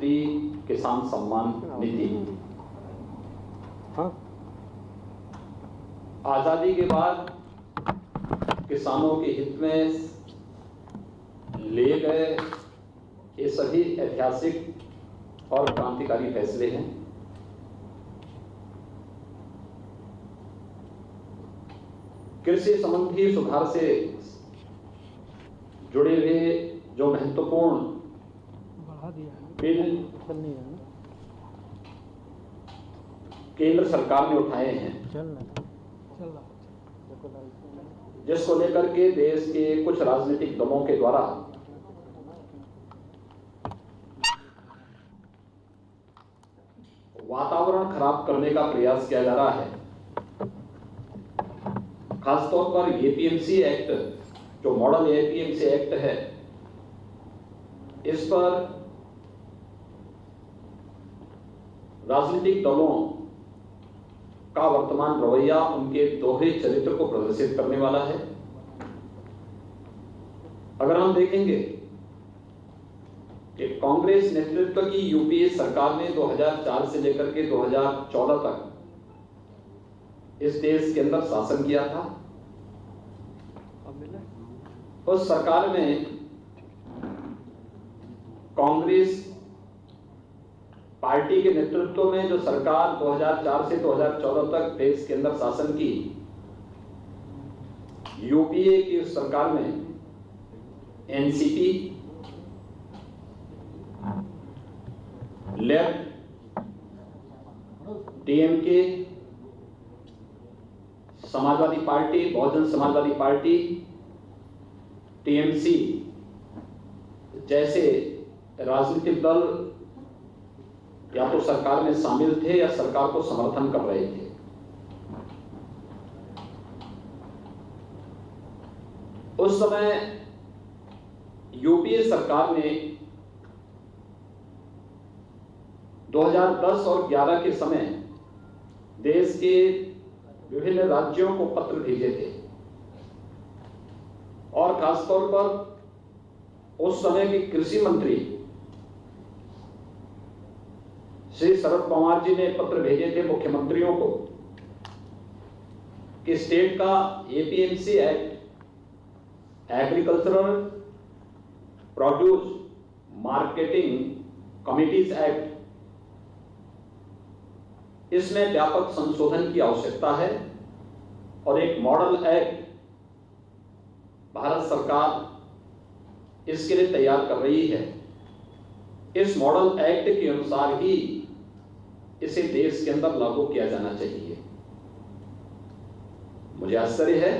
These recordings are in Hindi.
प्रधानमंत्री किसान सम्मान निधि। आजादी के बाद किसानों के हित में लिए गए ये सभी ऐतिहासिक और क्रांतिकारी फैसले हैं। कृषि संबंधी सुधार से जुड़े हुए जो महत्वपूर्ण बिल केंद्र सरकार ने उठाए हैं, जिसको लेकर के देश के कुछ राजनीतिक दलों के द्वारा वातावरण खराब करने का प्रयास किया जा रहा है। खासतौर पर एपीएमसी एक्ट, जो मॉडल एपीएमसी एक्ट है, इस पर राजनीतिक दलों का वर्तमान रवैया उनके दोहरे चरित्र को प्रदर्शित करने वाला है। अगर हम देखेंगे कि कांग्रेस नेतृत्व की यूपीए सरकार ने 2004 से लेकर के 2014 तक इस देश के अंदर शासन किया था। उस सरकार में कांग्रेस पार्टी के नेतृत्व में जो सरकार 2004 से 2014 तक देश के अंदर शासन की, यूपीए की उस सरकार में एनसीपी, लेफ्ट, डीएमके, समाजवादी पार्टी, बहुजन समाजवादी पार्टी, टीएमसी जैसे राजनीतिक दल या तो सरकार में शामिल थे या सरकार को समर्थन कर रहे थे। उस समय यूपीए सरकार ने 2010 और 11 के समय देश के विभिन्न राज्यों को पत्र भेजे थे और खासतौर पर उस समय के कृषि मंत्री श्री शरद पवार जी ने पत्र भेजे थे मुख्यमंत्रियों को कि स्टेट का APMC act, agricultural produce marketing committees act, इसमें व्यापक संशोधन की आवश्यकता है और एक मॉडल एक्ट भारत सरकार इसके लिए तैयार कर रही है। इस मॉडल एक्ट के अनुसार ही इसे देश के अंदर लागू किया जाना चाहिए। मुझे आश्चर्य है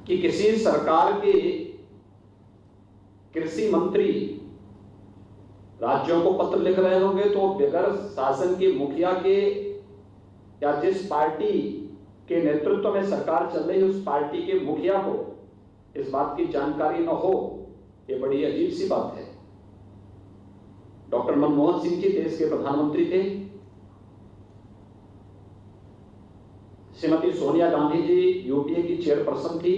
कि किसी सरकार के कृषि मंत्री राज्यों को पत्र लिख रहे होंगे तो बगैर शासन के मुखिया के या जिस पार्टी के नेतृत्व में सरकार चल रही है उस पार्टी के मुखिया को इस बात की जानकारी न हो, ये बड़ी अजीब सी बात है। डॉक्टर मनमोहन सिंह जी देश के प्रधानमंत्री थे, श्रीमती सोनिया गांधी जी यूपीए की चेयरपर्सन थी,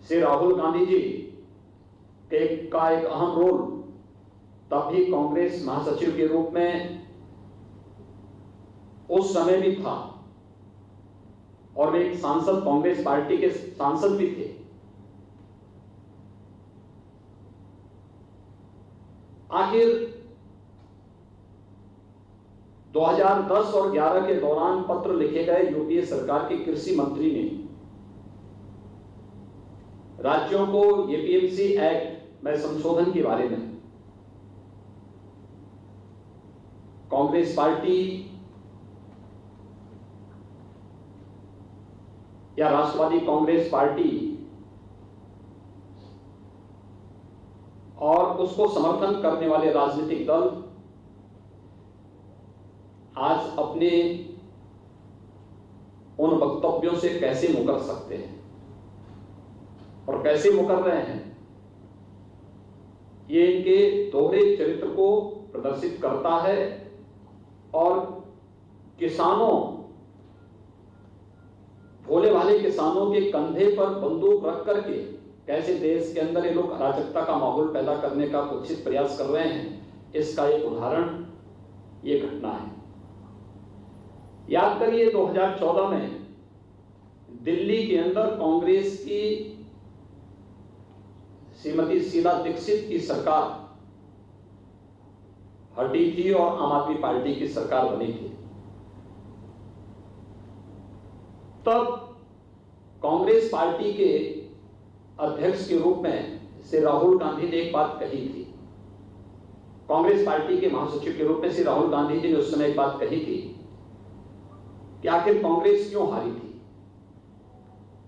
श्री राहुल गांधी जी का एक अहम रोल तब भी कांग्रेस महासचिव के रूप में उस समय भी था और वे एक सांसद, कांग्रेस पार्टी के सांसद भी थे। आखिर 2010 और 11 के दौरान पत्र लिखे गए यूपीए सरकार के कृषि मंत्री ने राज्यों को एपीएमसी एक्ट में संशोधन के बारे में कांग्रेस पार्टी या राष्ट्रवादी कांग्रेस पार्टी और उसको समर्थन करने वाले राजनीतिक दल आज अपने उन वक्तव्यों से कैसे मुकर सकते हैं और कैसे मुकर रहे हैं, ये इनके दोहरे चरित्र को प्रदर्शित करता है और किसानों, भोले भाले किसानों के कंधे पर बंदूक रख करके कैसे देश के अंदर ये लोग अराजकता का माहौल पैदा करने का कुत्सित प्रयास कर रहे हैं, इसका एक उदाहरण ये घटना है। याद करिए 2014 में दिल्ली के अंदर कांग्रेस की श्रीमती शीला दीक्षित की सरकार हटी थी और आम आदमी पार्टी की सरकार बनी थी। तब कांग्रेस पार्टी के अध्यक्ष के रूप में श्री राहुल गांधी ने एक बात कही थी। कांग्रेस पार्टी के महासचिव के रूप में श्री राहुल गांधी जी ने उस समय एक बात कही थी कि आखिर कांग्रेस क्यों हारी थी,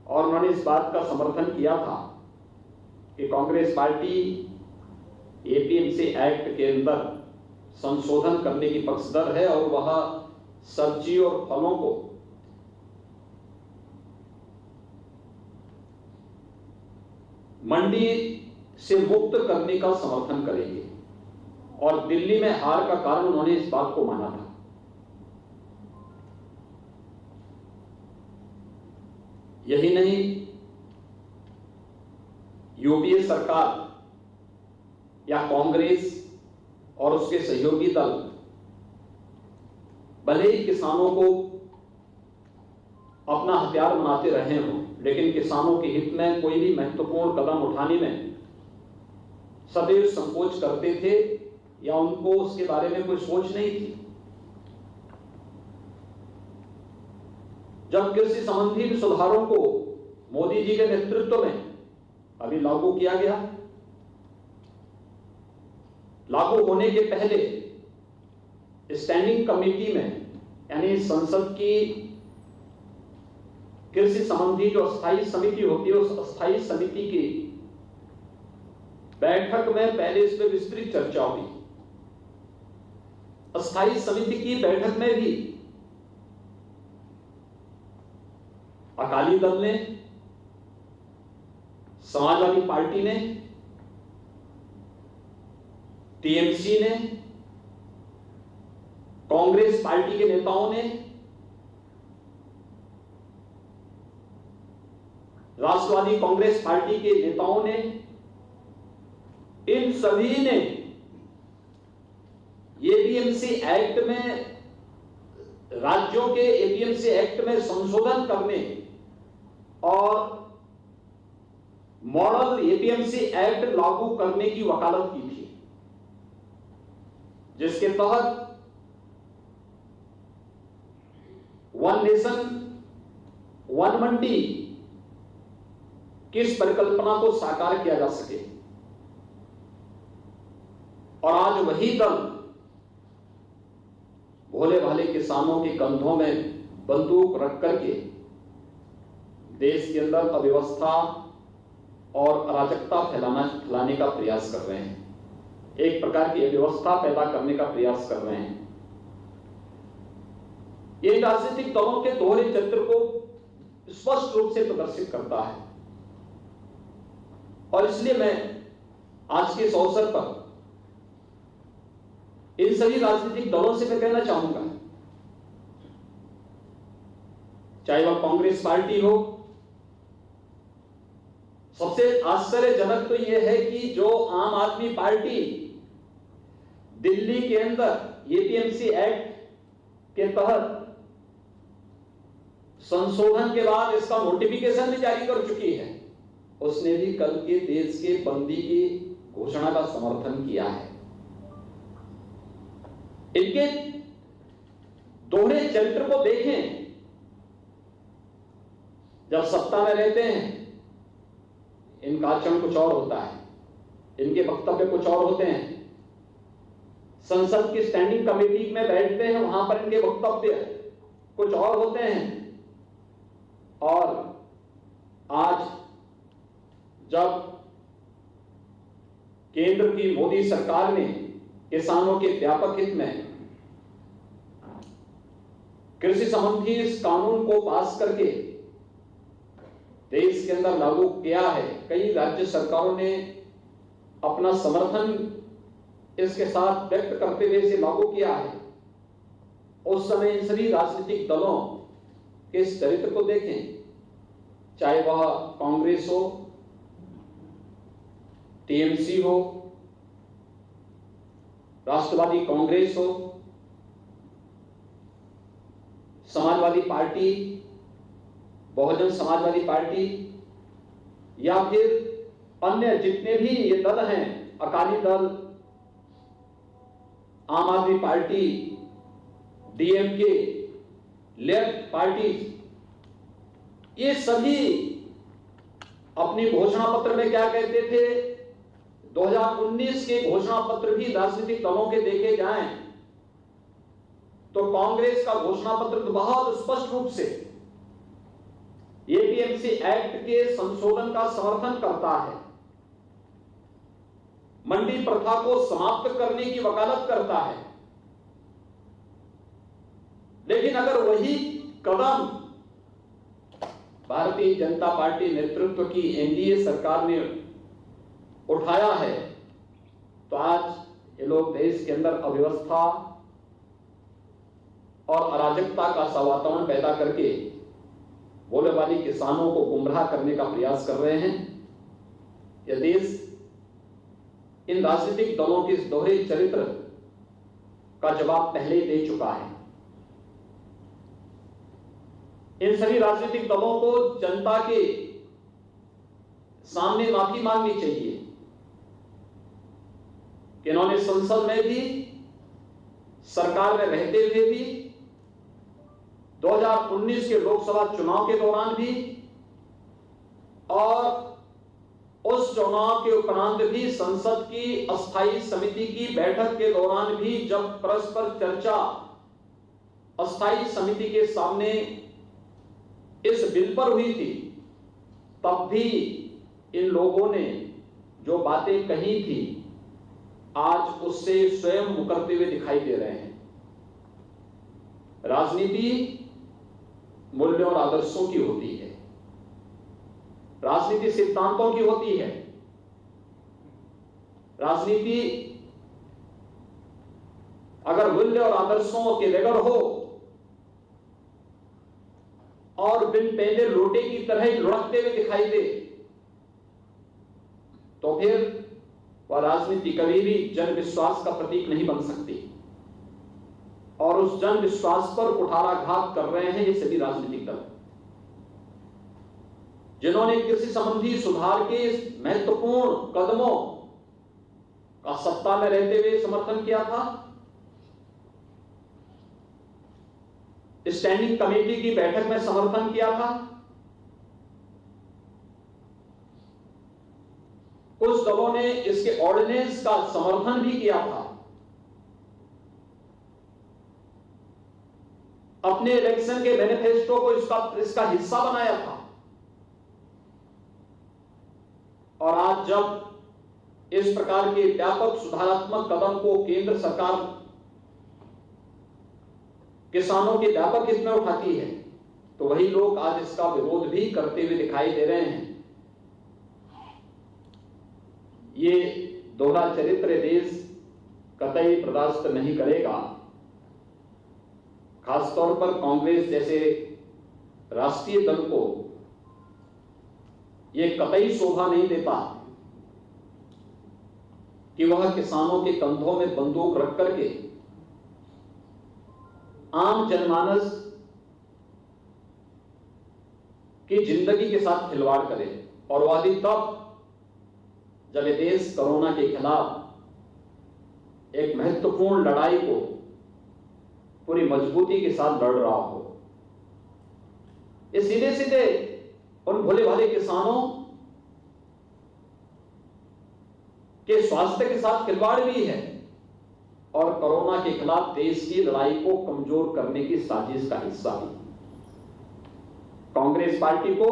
और उन्होंने इस बात का समर्थन किया था कि कांग्रेस पार्टी एपीएमसी एक्ट के अंदर संशोधन करने की पक्षधर है और वह सब्जी और फलों को मंडी से मुक्त करने का समर्थन करेंगे, और दिल्ली में हार का कारण उन्होंने इस बात को माना था। यही नहीं, यूपीए सरकार या कांग्रेस और उसके सहयोगी दल भले ही किसानों को अपना हथियार बनाते रहे हों, लेकिन किसानों के हित में कोई भी महत्वपूर्ण कदम उठाने में सदैव संकोच करते थे या उनको उसके बारे में कोई सोच नहीं थी। जब कृषि संबंधी सुधारों को मोदी जी के नेतृत्व में अभी लागू किया गया, लागू होने के पहले स्टैंडिंग कमेटी में यानी संसद की कृषि संबंधी जो अस्थायी समिति होती है, उस अस्थायी समिति की बैठक में पहले इस पर विस्तृत चर्चा हुई। अस्थायी समिति की बैठक में भी अकाली दल ने, समाजवादी पार्टी ने, टीएमसी ने, कांग्रेस पार्टी के नेताओं ने, राष्ट्रवादी कांग्रेस पार्टी के नेताओं ने, इन सभी ने एपीएमसी एक्ट में, राज्यों के एपीएमसी एक्ट में संशोधन करने और मॉडल एपीएमसी एक्ट लागू करने की वकालत की थी, जिसके तहत वन नेशन वन मंडी किस परिकल्पना को साकार किया जा सके। और आज वही दल भोले भाले किसानों के कंधों में बंदूक रख करके देश के अंदर अव्यवस्था और अराजकता फैलाने का प्रयास कर रहे हैं, एक प्रकार की अव्यवस्था पैदा करने का प्रयास कर रहे हैं। ये राजनीतिक दलों के दोहरे चरित्र को स्पष्ट रूप से प्रदर्शित करता है, और इसलिए मैं आज के इस अवसर पर इन सभी राजनीतिक दलों से मैं कहना चाहूंगा, चाहे वह कांग्रेस पार्टी हो। सबसे आश्चर्यजनक तो यह है कि जो आम आदमी पार्टी दिल्ली के अंदर एपीएमसी एक्ट के तहत संशोधन के बाद इसका नोटिफिकेशन भी जारी कर चुकी है, उसने भी कल के देश के बंदी की घोषणा का समर्थन किया है। इनके दोहरे चरित्र को देखें। जब सत्ता में रहते हैं इनका आचरण कुछ और होता है, इनके वक्तव्य कुछ और होते हैं। संसद की स्टैंडिंग कमेटी में बैठते हैं, वहां पर इनके वक्तव्य कुछ और होते हैं। और आज जब केंद्र की मोदी सरकार ने किसानों के व्यापक हित में कृषि संबंधी इस कानून को पास करके देश के अंदर लागू किया है, कई राज्य सरकारों ने अपना समर्थन इसके साथ व्यक्त करते हुए इसे लागू किया है। उस समय इन सभी राजनीतिक दलों के इस चरित्र को देखें, चाहे वह कांग्रेस हो टीएमसी हो, राष्ट्रवादी कांग्रेस हो, समाजवादी पार्टी, बहुजन समाजवादी पार्टी या फिर अन्य जितने भी ये दल हैं, अकाली दल, आम आदमी पार्टी, डीएमके, लेफ्ट पार्टी, ये सभी अपनी घोषणा पत्र में क्या कहते थे? 2019 के घोषणा पत्र भी राजनीतिक दलों के देखे जाएं तो कांग्रेस का घोषणा पत्र तो बहुत स्पष्ट रूप से एपीएमसी एक्ट के संशोधन का समर्थन करता है, मंडी प्रथा को समाप्त करने की वकालत करता है। लेकिन अगर वही कदम भारतीय जनता पार्टी नेतृत्व की एनडीए सरकार ने उठाया है तो आज ये लोग देश के अंदर अव्यवस्था और अराजकता का सा वातावरण पैदा करके भोले भाले किसानों को गुमराह करने का प्रयास कर रहे हैं। यह देश इन राजनीतिक दलों के इस दोहरे चरित्र का जवाब पहले ही दे चुका है। इन सभी राजनीतिक दलों को जनता के सामने माफी मांगनी चाहिए कि इन्होंने संसद में भी, सरकार में रहते हुए भी, 2019 के लोकसभा चुनाव के दौरान भी और उस चुनाव के उपरांत भी संसद की अस्थायी समिति की बैठक के दौरान भी जब परस्पर चर्चा अस्थायी समिति के सामने इस बिल पर हुई थी, तब भी इन लोगों ने जो बातें कही थी आज उससे स्वयं मुकरते हुए दिखाई दे रहे हैं। राजनीति मूल्यों और आदर्शों की होती है, राजनीति सिद्धांतों की होती है। राजनीति अगर मूल्य और आदर्शों के बगैर हो और बिन पहले लोटे की तरह ही लुढ़कते हुए दिखाई दे तो फिर वह राजनीति कभी भी जन विश्वास का प्रतीक नहीं बन सकती। और उस जन विश्वास पर कुठाराघात कर रहे हैं ये सभी राजनीतिक दल, जिन्होंने कृषि संबंधी सुधार के इस महत्वपूर्ण कदमों का सत्ता में रहते हुए समर्थन किया था, स्टैंडिंग कमेटी की बैठक में समर्थन किया था। कुछ दलों ने इसके ऑर्डिनेंस का समर्थन भी किया था, अपने इलेक्शन के मैनिफेस्टो को इसका हिस्सा बनाया था। और आज जब इस प्रकार के व्यापक सुधारात्मक कदम को केंद्र सरकार किसानों के व्यापक हित में उठाती है तो वही लोग आज इसका विरोध भी करते हुए दिखाई दे रहे हैं। ये दोहरा चरित्र देश कतई बर्दाश्त नहीं करेगा। खासतौर पर कांग्रेस जैसे राष्ट्रीय दल को यह कतई शोभा नहीं देता कि वह किसानों के कंधों में बंदूक रख करके आम जनमानस की जिंदगी के साथ खिलवाड़ करे। और वह भी तब जब ये देश कोरोना के खिलाफ एक महत्वपूर्ण लड़ाई को पूरी मजबूती के साथ लड़ रहा हो। ये सीधे सीधे उन भोले भाले किसानों के स्वास्थ्य के साथ खिलवाड़ भी है और कोरोना के खिलाफ देश की लड़ाई को कमजोर करने की साजिश का हिस्सा भी। कांग्रेस पार्टी को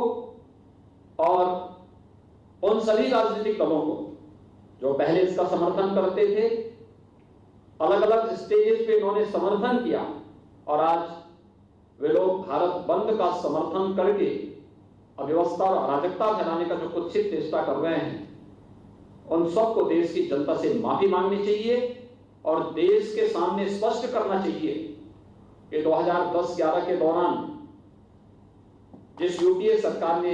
और उन सभी राजनीतिक दलों को जो पहले इसका समर्थन करते थे, अलग अलग स्टेजेस पे इन्होंने समर्थन किया और आज वे लोग भारत बंद का समर्थन करके अव्यवस्था और अराजकता फैलाने का जो कुत्सित चेष्टा कर रहे हैं, उन सबको देश की जनता से माफी मांगनी चाहिए और देश के सामने स्पष्ट करना चाहिए कि 2010-11 के दौरान जिस यूपीए सरकार ने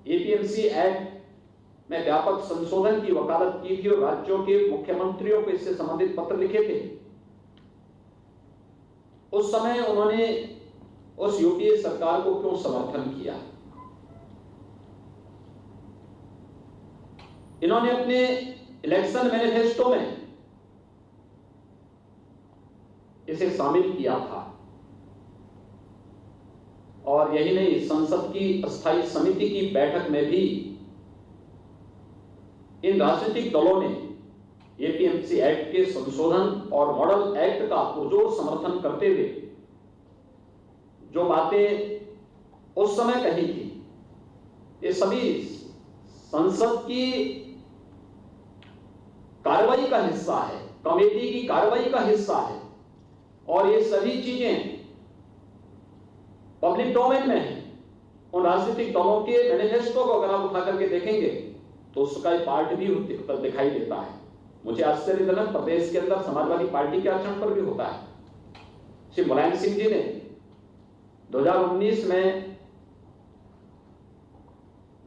एपीएमसी एक्ट में व्यापक संशोधन की वकालत की थी और राज्यों के मुख्यमंत्रियों को इससे संबंधित पत्र लिखे थे। उस समय उन्होंने उस यूपीए सरकार को क्यों समर्थन किया? इन्होंने अपने इलेक्शन मैनिफेस्टो में इसे शामिल किया था और यही नहीं, संसद की अस्थायी समिति की बैठक में भी इन राजनीतिक दलों ने एपीएमसी एक्ट के संशोधन और मॉडल एक्ट का पुरजोर समर्थन करते हुए जो बातें उस समय कही थी, ये सभी संसद की कार्रवाई का हिस्सा है, कमेटी की कार्रवाई का हिस्सा है और ये सभी चीजें पब्लिक डोमेन में है। उन राजनीतिक दलों के मैनिफेस्टो को अगर आप उठा करके देखेंगे तो उसका एक पार्ट भी दिखाई देता है। मुझे आश्चर्यजनक प्रदेश के अंदर समाजवादी पार्टी के आचरण पर भी होता है। श्री मुलायम सिंह जी ने 2019 में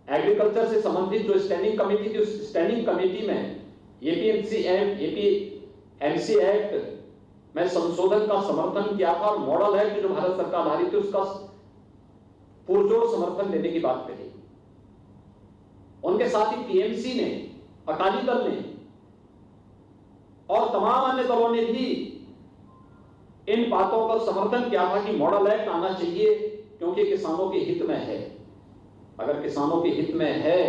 एग्रीकल्चर से संबंधित जो स्टैंडिंग कमेटी थी, उस स्टैंडिंग कमेटी में एपीएमसी एक्ट में संशोधन का समर्थन किया था और मॉडल एक्ट जो भारत सरकार ला रही थी उसका पुरजोर समर्थन देने की बात कही। उनके साथ ही टीएमसी ने, अकाली दल ने और तमाम अन्य दलों ने भी इन बातों का समर्थन किया था कि मॉडल एक्ट आना चाहिए क्योंकि किसानों के हित में है। अगर किसानों के हित में है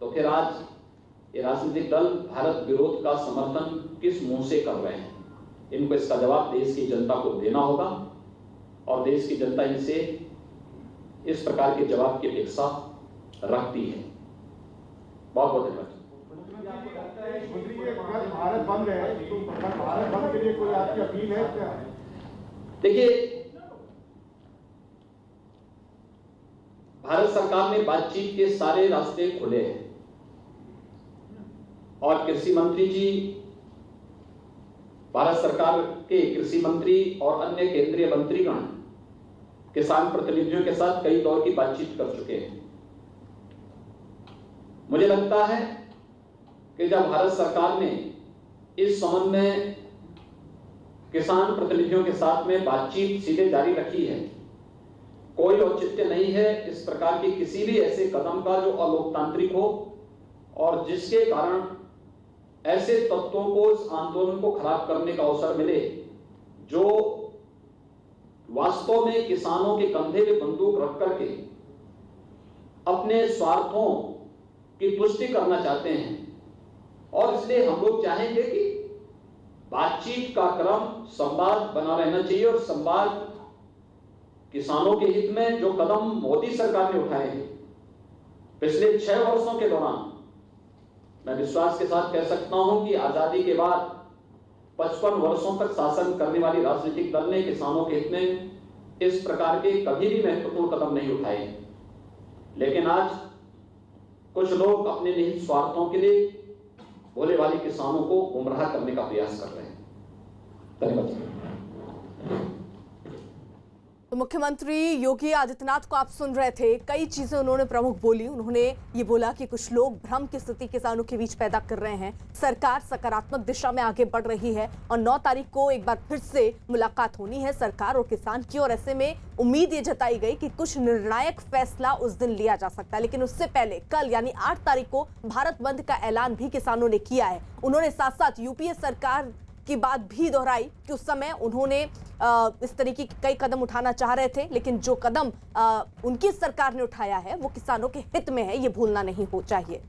तो फिर आज ये राजनीतिक दल भारत विरोध का समर्थन किस मुंह से कर रहे हैं? इनको इसका जवाब देश की जनता को देना होगा और देश की जनता इनसे इस प्रकार के जवाब की अपेक्षा रखती है। बहुत बहुत धन्यवाद। भारत बंद है, तो भारत बंद के लिए कोई आपकी अपील है क्या? देखिए, भारत सरकार ने बातचीत के सारे रास्ते खोले हैं और कृषि मंत्री जी, भारत सरकार के कृषि मंत्री और अन्य केंद्रीय मंत्रीगण किसान प्रतिनिधियों के साथ कई दौर की बातचीत कर चुके हैं। मुझे लगता है कि जब भारत सरकार ने इस संबंध में किसान प्रतिनिधियों के साथ में बातचीत सीधे जारी रखी है, कोई औचित्य नहीं है इस प्रकार के किसी भी ऐसे कदम का जो अलोकतांत्रिक हो और जिसके कारण ऐसे तत्वों को इस आंदोलन को खराब करने का अवसर मिले जो वास्तव में किसानों के कंधे पे बंदूक रख करके अपने स्वार्थों की पुष्टि करना चाहते हैं। और इसलिए हम लोग चाहेंगे कि बातचीत का क्रम, संवाद बना रहना चाहिए और संवाद किसानों के हित में जो कदम मोदी सरकार ने उठाए हैं पिछले 6 वर्षों के दौरान, मैं विश्वास के साथ कह सकता हूं कि आजादी के बाद 55 वर्षों तक शासन करने वाली राजनीतिक दल ने किसानों के हित में इस प्रकार के कभी भी महत्वपूर्ण कदम नहीं उठाए। लेकिन आज कुछ लोग अपने निहित स्वार्थों के लिए भोले वाले किसानों को गुमराह करने का प्रयास कर रहे हैं। धन्यवाद। तो मुख्यमंत्री योगी आदित्यनाथ को आप सुन रहे थे, कई चीजें उन्होंने प्रमुख बोली। उन्होंने ये बोला कि कुछ लोग भ्रम की स्थिति किसानों के बीच पैदा कर रहे हैं, सरकार सकारात्मक दिशा में आगे बढ़ रही है और 9 तारीख को एक बार फिर से मुलाकात होनी है सरकार और किसान की। और ऐसे में उम्मीद ये जताई गई कि कुछ निर्णायक फैसला उस दिन लिया जा सकता है। लेकिन उससे पहले कल यानी 8 तारीख को भारत बंद का ऐलान भी किसानों ने किया है। उन्होंने साथ साथ यूपीए सरकार की बात भी दोहराई कि उस समय उन्होंने इस तरीके के कई कदम उठाना चाह रहे थे, लेकिन जो कदम उनकी सरकार ने उठाया है वो किसानों के हित में है, ये भूलना नहीं हो चाहिए।